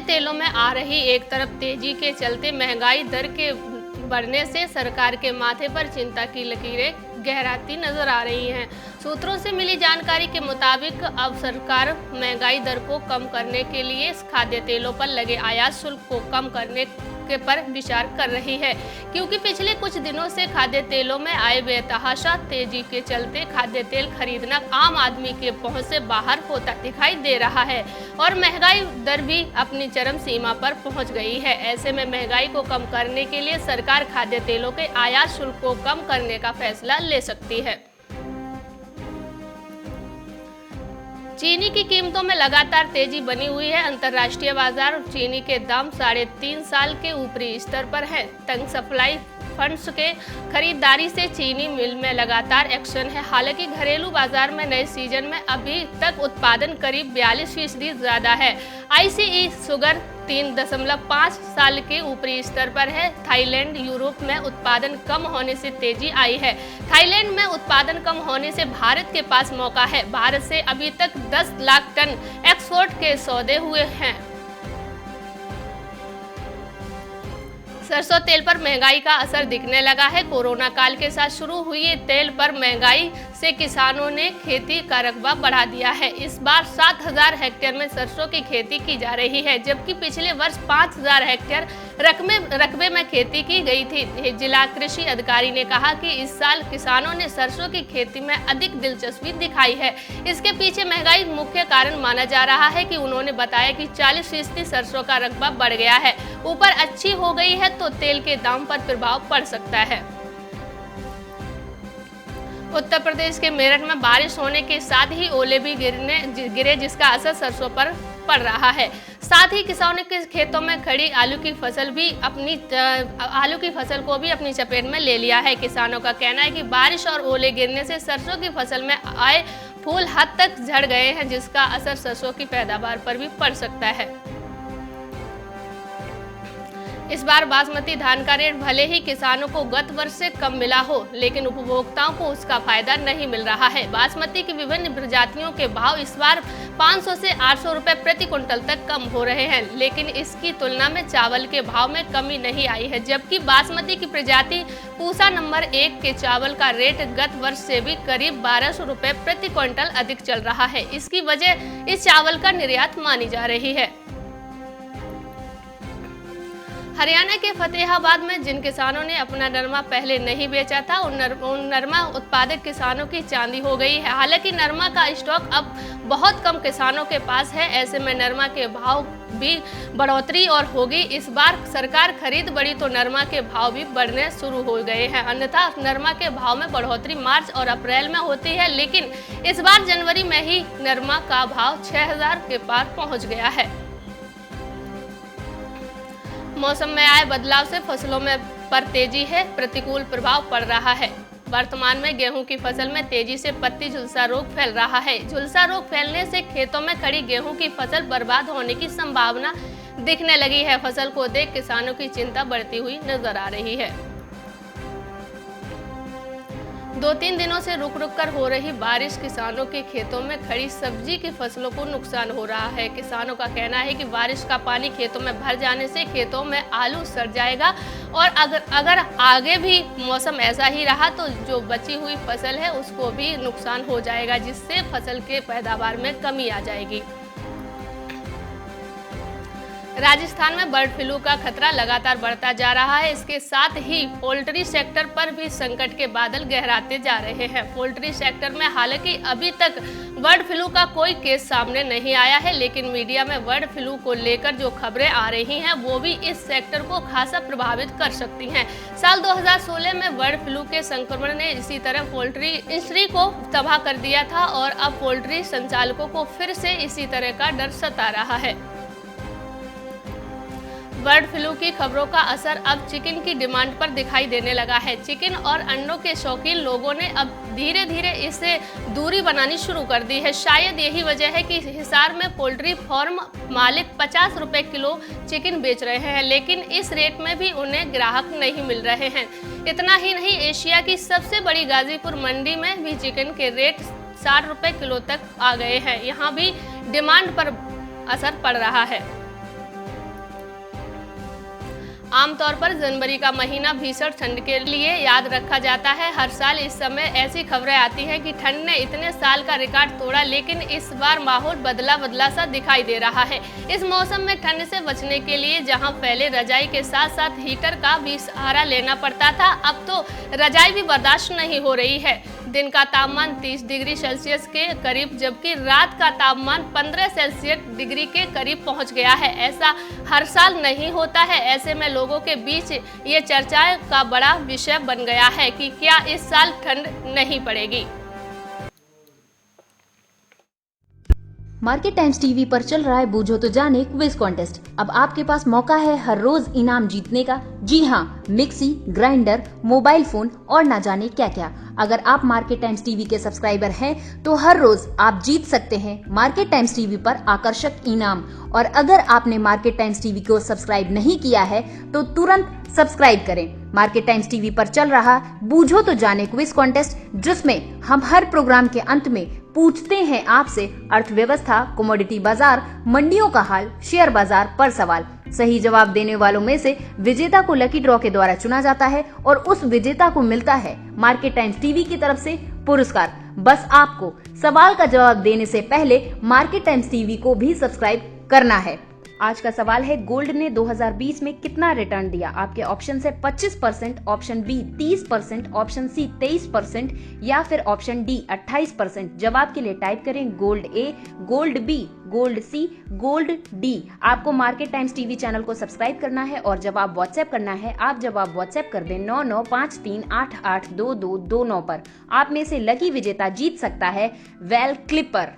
तेलों में आ रही एक तरफ तेजी के चलते महंगाई दर के बढ़ने से सरकार के माथे पर चिंता की लकीरें गहराती नजर आ रही हैं। सूत्रों से मिली जानकारी के मुताबिक अब सरकार महंगाई दर को कम करने के लिए खाद्य तेलों पर लगे आयात शुल्क को कम करने के पर विचार कर रही है, क्योंकि पिछले कुछ दिनों से खाद्य तेलों में आए बेतहाशा तेजी के चलते खाद्य तेल खरीदना आम आदमी के पहुंच से बाहर होता दिखाई दे रहा है और महंगाई दर भी अपनी चरम सीमा पर पहुंच गई है। ऐसे में महंगाई को कम करने के लिए सरकार खाद्य तेलों के आयात शुल्क को कम करने का फैसला ले सकती है। चीनी की कीमतों में लगातार तेजी बनी हुई है। अंतर्राष्ट्रीय बाजार चीनी के दाम 3.5 साल के ऊपरी स्तर पर है। तंग सप्लाई फंड्स के खरीदारी से चीनी मिल में लगातार एक्शन है। हालांकि घरेलू बाजार में नए सीजन में अभी तक उत्पादन करीब 42% ज्यादा है। आईसीई शुगर 3.5 साल के ऊपरी स्तर पर है। थाईलैंड यूरोप में उत्पादन कम होने से तेजी आई है। थाईलैंड में उत्पादन कम होने से भारत के पास मौका है। भारत से अभी तक 10 लाख टन एक्सपोर्ट के सौदे हुए हैं। सरसों तेल पर महंगाई का असर दिखने लगा है। कोरोना काल के साथ शुरू हुई तेल पर महंगाई से किसानों ने खेती का रकबा बढ़ा दिया है। इस बार 7000 हेक्टेयर में सरसों की खेती की जा रही है, जबकि पिछले वर्ष 5000 हेक्टेयर रकबे में खेती की गई थी। जिला कृषि अधिकारी ने कहा कि इस साल किसानों ने सरसों की खेती में अधिक दिलचस्पी दिखाई है। इसके पीछे महंगाई मुख्य कारण माना जा रहा है कि उन्होंने बताया कि 40% सरसों का रकबा बढ़ गया है। ऊपर अच्छी हो गई है तो तेल के दाम पर प्रभाव पड़ सकता है। उत्तर प्रदेश के मेरठ में बारिश होने के साथ ही ओले भी गिरे, जिसका असर सरसों पर पड़ रहा है। साथ ही किसानों के खेतों में खड़ी आलू की फसल को भी अपनी चपेट में ले लिया है। किसानों का कहना है कि बारिश और ओले गिरने से सरसों की फसल में आए फूल हद तक झड़ गए हैं, जिसका असर सरसों की पैदावार पर भी पड़ सकता है। इस बार बासमती धान का रेट भले ही किसानों को गत वर्ष से कम मिला हो, लेकिन उपभोक्ताओं को उसका फायदा नहीं मिल रहा है। बासमती की विभिन्न प्रजातियों के भाव इस बार 500 से 800 रुपए प्रति क्विंटल तक कम हो रहे हैं, लेकिन इसकी तुलना में चावल के भाव में कमी नहीं आई है। जबकि बासमती की प्रजाति पूसा नंबर 1 के चावल का रेट गत वर्ष से भी करीब 1200 रुपए प्रति क्विंटल अधिक चल रहा है। इसकी वजह इस चावल का निर्यात मानी जा रही है। हरियाणा के फतेहाबाद में जिन किसानों ने अपना नरमा पहले नहीं बेचा था, उन नरमा उत्पादक किसानों की चांदी हो गई है। हालांकि नरमा का स्टॉक अब बहुत कम किसानों के पास है। ऐसे में नरमा के भाव भी बढ़ोतरी और होगी। इस बार सरकार खरीद बढ़ी तो नरमा के भाव भी बढ़ने शुरू हो गए हैं। अन्यथा नरमा के भाव में बढ़ोतरी मार्च और अप्रैल में होती है, लेकिन इस बार जनवरी में ही नरमा का भाव 6000 के पार पहुँच गया है। मौसम में आए बदलाव से फसलों में पर तेजी है, प्रतिकूल प्रभाव पड़ रहा है। वर्तमान में गेहूं की फसल में तेजी से पत्ती झुलसा रोग फैल रहा है। झुलसा रोग फैलने से खेतों में खड़ी गेहूं की फसल बर्बाद होने की संभावना दिखने लगी है। फसल को देख किसानों की चिंता बढ़ती हुई नजर आ रही है। 2-3 दिनों से रुक कर हो रही बारिश किसानों के खेतों में खड़ी सब्जी की फसलों को नुकसान हो रहा है। किसानों का कहना है कि बारिश का पानी खेतों में भर जाने से खेतों में आलू सड़ जाएगा और अगर आगे भी मौसम ऐसा ही रहा तो जो बची हुई फसल है उसको भी नुकसान हो जाएगा, जिससे फसल के पैदावार में कमी आ जाएगी। राजस्थान में बर्ड फ्लू का खतरा लगातार बढ़ता जा रहा है। इसके साथ ही पोल्ट्री सेक्टर पर भी संकट के बादल गहराते जा रहे हैं। पोल्ट्री सेक्टर में हालांकि अभी तक बर्ड फ्लू का कोई केस सामने नहीं आया है, लेकिन मीडिया में बर्ड फ्लू को लेकर जो खबरें आ रही हैं वो भी इस सेक्टर को खासा प्रभावित कर सकती हैं। साल 2016 में बर्ड फ्लू के संक्रमण ने इसी तरह पोल्ट्री इंडस्ट्री को तबाह कर दिया था और अब पोल्ट्री संचालकों को फिर से इसी तरह का डर सता रहा है। बर्ड फ्लू की खबरों का असर अब चिकन की डिमांड पर दिखाई देने लगा है। चिकन और अंडों के शौकीन लोगों ने अब धीरे धीरे इससे दूरी बनानी शुरू कर दी है। शायद यही वजह है कि हिसार में पोल्ट्री फार्म मालिक 50 रुपए किलो चिकन बेच रहे हैं, लेकिन इस रेट में भी उन्हें ग्राहक नहीं मिल रहे हैं। इतना ही नहीं, एशिया की सबसे बड़ी गाजीपुर मंडी में भी चिकन के रेट 60 रुपए किलो तक आ गए हैं। यहाँ भी डिमांड पर असर पड़ रहा है। आमतौर पर जनवरी का महीना भीषण ठंड के लिए याद रखा जाता है। हर साल इस समय ऐसी खबरें आती हैं कि ठंड ने इतने साल का रिकॉर्ड तोड़ा, लेकिन इस बार माहौल बदला सा दिखाई दे रहा है। इस मौसम में ठंड से बचने के लिए जहां पहले रजाई के साथ साथ हीटर का भी सहारा लेना पड़ता था, अब तो रजाई भी बर्दाश्त नहीं हो रही है। दिन का तापमान 30 डिग्री सेल्सियस के करीब जबकि रात का तापमान 15 सेल्सियस डिग्री के करीब पहुंच गया है। ऐसा हर साल नहीं होता है। ऐसे में लोगों के बीच ये चर्चा का बड़ा विषय बन गया है कि क्या इस साल ठंड नहीं पड़ेगी। मार्केट टाइम्स टीवी पर चल रहा है बूझो तो जाने क्विज कॉन्टेस्ट। अब आपके पास मौका है हर रोज इनाम जीतने का। जी हाँ, मिक्सी, ग्राइंडर, मोबाइल फोन और ना जाने क्या क्या। अगर आप मार्केट टाइम्स टीवी के सब्सक्राइबर हैं तो हर रोज आप जीत सकते हैं मार्केट टाइम्स टीवी पर आकर्षक इनाम। और अगर आपने मार्केट टाइम्स टीवी को सब्सक्राइब नहीं किया है तो तुरंत सब्सक्राइब करें। मार्केट टाइम्स टीवी पर चल रहा बूझो तो जाने क्विज कॉन्टेस्ट, जिसमें हम हर प्रोग्राम के अंत में पूछते हैं आपसे अर्थव्यवस्था, कमोडिटी बाजार, मंडियों का हाल, शेयर बाजार पर सवाल। सही जवाब देने वालों में से विजेता को लकी ड्रॉ के द्वारा चुना जाता है और उस विजेता को मिलता है मार्केट टाइम्स टीवी की तरफ से पुरस्कार। बस आपको सवाल का जवाब देने से पहले मार्केट टाइम्स टीवी को भी सब्सक्राइब करना है। आज का सवाल है, गोल्ड ने 2020 में कितना रिटर्न दिया? आपके ऑप्शन है 25%, ऑप्शन बी 30%, ऑप्शन सी 23% या फिर ऑप्शन डी 28%। जवाब के लिए टाइप करें गोल्ड ए, गोल्ड बी, गोल्ड सी, गोल्ड डी। आपको मार्केट टाइम्स टीवी चैनल को सब्सक्राइब करना है और जवाब व्हाट्सएप करना है। आप जवाब व्हाट्सएप कर दें 9953882229 पर। आप में से लकी विजेता जीत सकता है वेल क्लिपर।